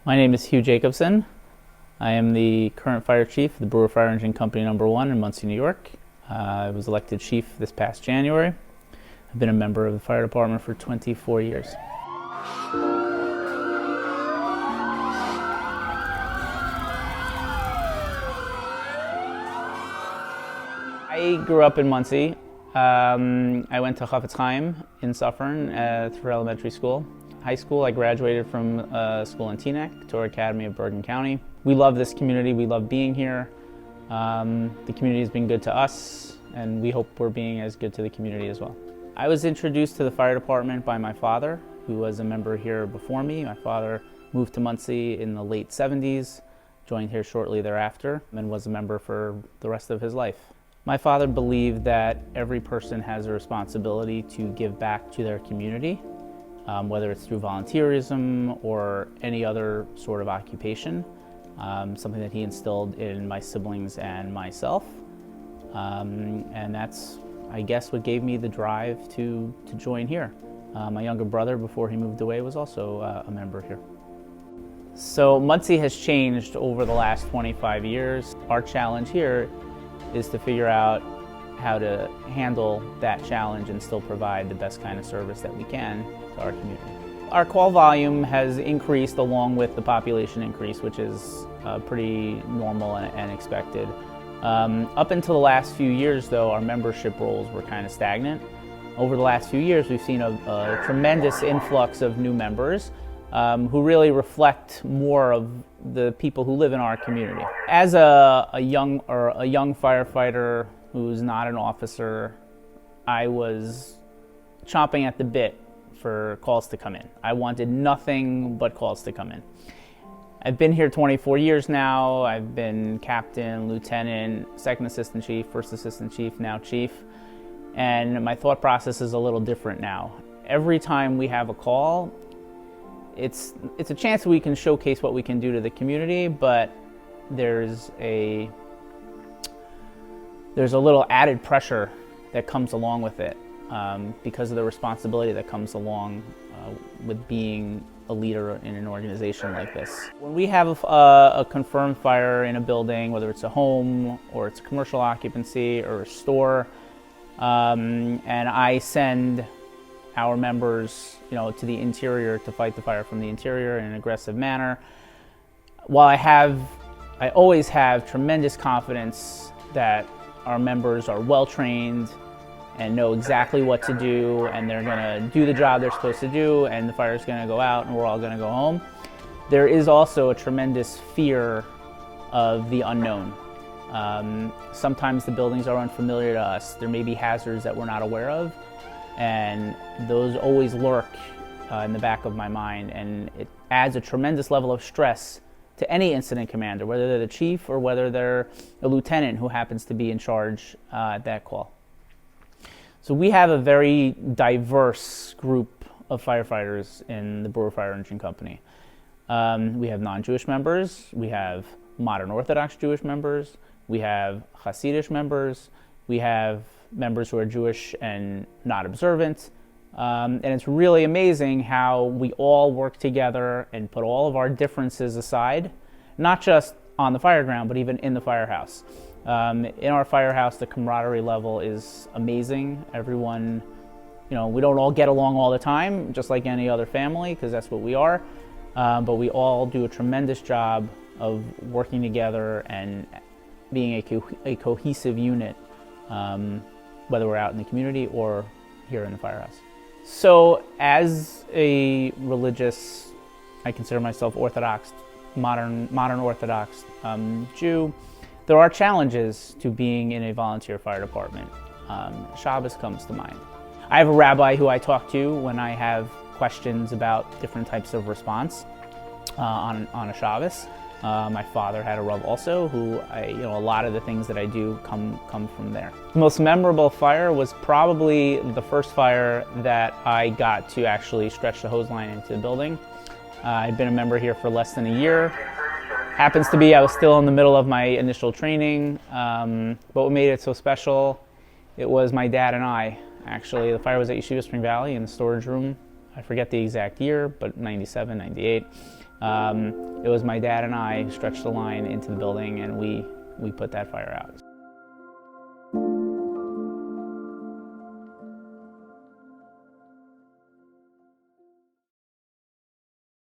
My name is Hugh Jacobson. I am the current fire chief of the Brewer Fire Engine Company No. 1 in Monsey, New York. I was elected chief this past January. I've been a member of the fire department for 24 years. I grew up in Monsey. I went to Chafetz Chaim in Suffern through elementary school. High school, I graduated from school in Teaneck, Torah Academy of Bergen County. We love this community, we love being here. The community has been good to us, and we hope we're being as good to the community as well. I was introduced to the fire department by my father, who was a member here before me. My father moved to Monsey in the late 70s, joined here shortly thereafter, and was a member for the rest of his life. My father believed that every person has a responsibility to give back to their community, whether it's through volunteerism or any other sort of occupation, something that he instilled in my siblings and myself. And that's, I guess, what gave me the drive to join here. My younger brother, before he moved away, was also a member here. So Monsey has changed over the last 25 years. Our challenge here is to figure out how to handle that challenge and still provide the best kind of service that we can to our community. Our call volume has increased along with the population increase, which is pretty normal and expected. Up until the last few years, though, our membership rolls were kind of stagnant. Over the last few years, we've seen a tremendous influx of new members who really reflect more of the people who live in our community. As a young firefighter who's not an officer, I was chomping at the bit for calls to come in. I wanted nothing but calls to come in. I've been here 24 years now. I've been captain, lieutenant, second assistant chief, first assistant chief, now chief. And my thought process is a little different now. Every time we have a call, it's a chance that we can showcase what we can do to the community, but there's a little added pressure that comes along with it because of the responsibility that comes along with being a leader in an organization like this. When we have a confirmed fire in a building, whether it's a home or it's a commercial occupancy or a store, and I send our members, to the interior to fight the fire from the interior in an aggressive manner, while I always have tremendous confidence that our members are well trained and know exactly what to do, and they're going to do the job they're supposed to do, and the fire is going to go out and we're all going to go home. There is also a tremendous fear of the unknown. Sometimes the buildings are unfamiliar to us. There may be hazards that we're not aware of, and those always lurk in the back of my mind, and it adds a tremendous level of stress to any incident commander, whether they're the chief or whether they're a lieutenant who happens to be in charge at that call. So we have a very diverse group of firefighters in the Brewer Fire Engine Company. We have non-Jewish members, we have modern Orthodox Jewish members, we have Hasidic members, we have members who are Jewish and not observant. And it's really amazing how we all work together and put all of our differences aside, not just on the fire ground, but even in the firehouse. In our firehouse, the camaraderie level is amazing. Everyone, we don't all get along all the time, just like any other family, because that's what we are. But we all do a tremendous job of working together and being a cohesive unit, whether we're out in the community or here in the firehouse. So as a religious, I consider myself Orthodox, modern Orthodox Jew, there are challenges to being in a volunteer fire department. Shabbos comes to mind. I have a rabbi who I talk to when I have questions about different types of response on a Shabbos. My father had a Rav also, who a lot of the things that I do come from there. The most memorable fire was probably the first fire that I got to actually stretch the hose line into the building. I'd been a member here for less than a year. Happens to be I was still in the middle of my initial training, but what made it so special, it was my dad and I. Actually, the fire was at Yeshiva Spring Valley in the storage room. I forget the exact year, but 97, 98. It was my dad and I who stretched the line into the building, and we put that fire out.